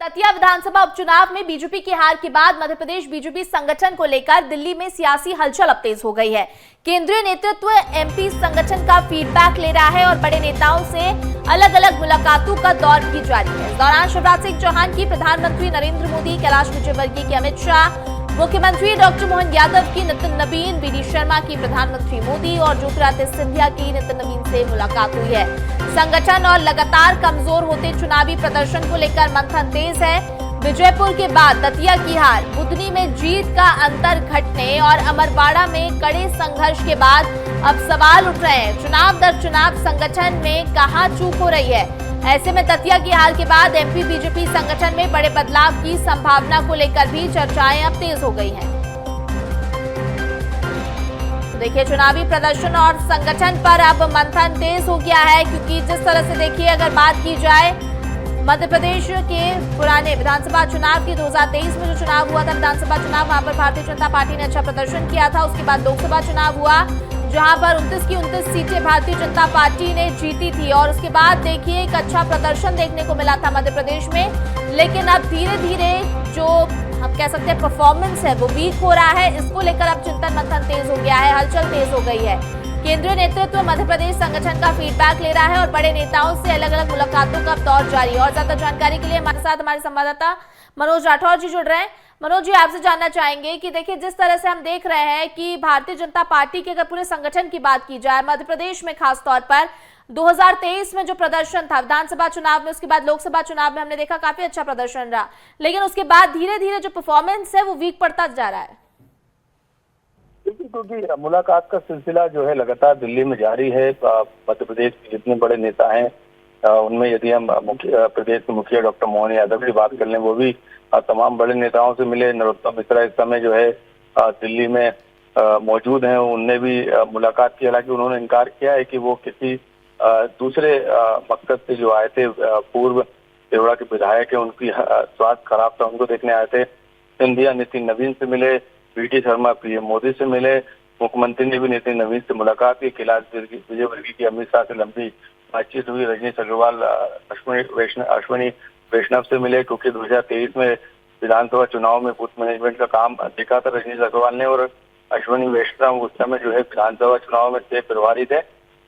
दतिया विधानसभा उपचुनाव में बीजेपी की हार के बाद मध्य प्रदेश बीजेपी संगठन को लेकर दिल्ली में सियासी हलचल अब तेज हो गई है। केंद्रीय नेतृत्व एमपी संगठन का फीडबैक ले रहा है और बड़े नेताओं से अलग अलग मुलाकातों का दौर भी जारी है। इस दौरान शिवराज सिंह चौहान की प्रधानमंत्री नरेंद्र मोदी, कैलाश विजयवर्गीय की अमित शाह, मुख्यमंत्री डॉक्टर मोहन यादव की नितिन नवीन, वीडी शर्मा की प्रधानमंत्री मोदी और ज्योतिरादित्य सिंधिया की नितिन नवीन से मुलाकात हुई है। संगठन और लगातार कमजोर होते चुनावी प्रदर्शन को लेकर मंथन तेज है। विजयपुर के बाद दतिया की हार, बुधनी में जीत का अंतर घटने और अमरवाड़ा में कड़े संघर्ष के बाद अब सवाल उठ रहे हैं, चुनाव दर चुनाव संगठन में कहां चूक हो रही है। ऐसे में दतिया की हार के बाद एमपी बीजेपी संगठन में बड़े बदलाव की संभावना को लेकर भी चर्चाएं अब तेज हो गई हैं। तो देखिए, चुनावी प्रदर्शन और संगठन पर अब मंथन तेज हो गया है, क्योंकि जिस तरह से देखिए, अगर बात की जाए मध्य प्रदेश के पुराने विधानसभा चुनाव की 2023 में जो चुनाव हुआ था, विधानसभा चुनाव, वहां पर भारतीय जनता पार्टी ने अच्छा प्रदर्शन किया था। उसके बाद लोकसभा चुनाव हुआ, जहां पर 29 की 29 सीटें भारतीय जनता पार्टी ने जीती थी और उसके बाद देखिए एक अच्छा प्रदर्शन देखने को मिला था मध्य प्रदेश में। लेकिन अब धीरे धीरे जो हम कह सकते हैं परफॉर्मेंस है वो वीक हो रहा है। इसको लेकर अब चिंतन मंथन तेज हो गया है, हलचल तेज हो गई है। केंद्रीय नेतृत्व मध्य प्रदेश संगठन का फीडबैक ले रहा है और बड़े नेताओं से अलग अलग मुलाकातों का दौर जारी है। और ज्यादा जानकारी के लिए हमारे साथ हमारे संवाददाता मनोज राठौर जी जुड़ रहे हैं। मनोज जी, आपसे जानना चाहेंगे कि देखिए, जिस तरह से हम देख रहे हैं कि भारतीय जनता पार्टी के अगर पूरे संगठन की बात की जाए, मध्य प्रदेश में खास तौर पर 2023 में जो प्रदर्शन था विधानसभा चुनाव में, उसके बाद लोकसभा चुनाव में हमने देखा काफी अच्छा प्रदर्शन रहा, लेकिन उसके बाद धीरे धीरे जो परफॉर्मेंस है वो वीक पड़ता जा रहा है। क्योंकि मुलाकात का सिलसिला जो है लगातार दिल्ली में जारी है। मध्य प्रदेश के जितने बड़े नेता हैं उनमें यदि हम प्रदेश के मुखिया डॉक्टर मोहन यादव की बात कर लें, वो भी तमाम बड़े नेताओं से मिले। नरोत्तम मिश्रा इस समय जो है दिल्ली में मौजूद हैं, उनने भी मुलाकात की। हालांकि उन्होंने इनकार किया है कि वो किसी दूसरे मकसद से जो आए थे, पूर्व देवड़ा के विधायक है, उनकी स्वास्थ्य खराब था, उनको देखने आए थे। सिंधिया नितिन नवीन से मिले, वीडी शर्मा पीएम मोदी से मिले, मुख्यमंत्री ने भी नितिन नवीन से मुलाकात की। कैलाश विजयवर्गीय की अमित शाह से लंबी बातचीत हुई। रजनीश अग्रवाल अश्विनी वैष्णव से मिले, क्योंकि 2023 में विधानसभा चुनाव में बूथ मैनेजमेंट का काम देखा था रजनीश अग्रवाल ने, और अश्विनी वैष्णव उस समय जो है विधानसभा चुनाव में 6 प्रभारी थे।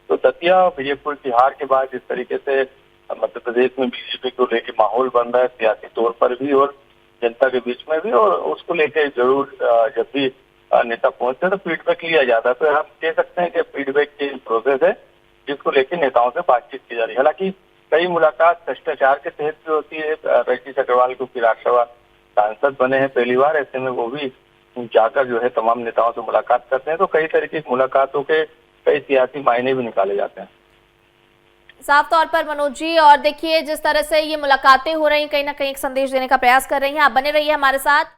तो दतिया और विजयपुर की हार के बाद जिस तरीके से मध्य प्रदेश में बीजेपी को लेकर माहौल बन रहा है, सियासी तौर पर भी और जनता के बीच में भी, और उसको लेकर जरूर जब भी नेता पहुंचते हैं तो फीडबैक लिया जाता है। तो हम कह सकते हैं कि फीडबैक की प्रोसेस है, जिसको लेकर नेताओं से बातचीत की जा रही है। हालांकि कई मुलाकात भ्रष्टाचार के तहत भी होती है। रजनीश अग्रवाल को राज्यसभा सांसद बने हैं पहली बार, ऐसे में वो भी जाकर जो है तमाम नेताओं से मुलाकात करते हैं। तो कई तरीके की मुलाकातों के कई सियासी मायने भी निकाले जाते हैं साफ तौर पर मनोज जी। और देखिए, जिस तरह से ये मुलाकातें हो रही, कहीं ना कहीं एक संदेश देने का प्रयास कर रही हैं। आप बने रहिए हमारे साथ।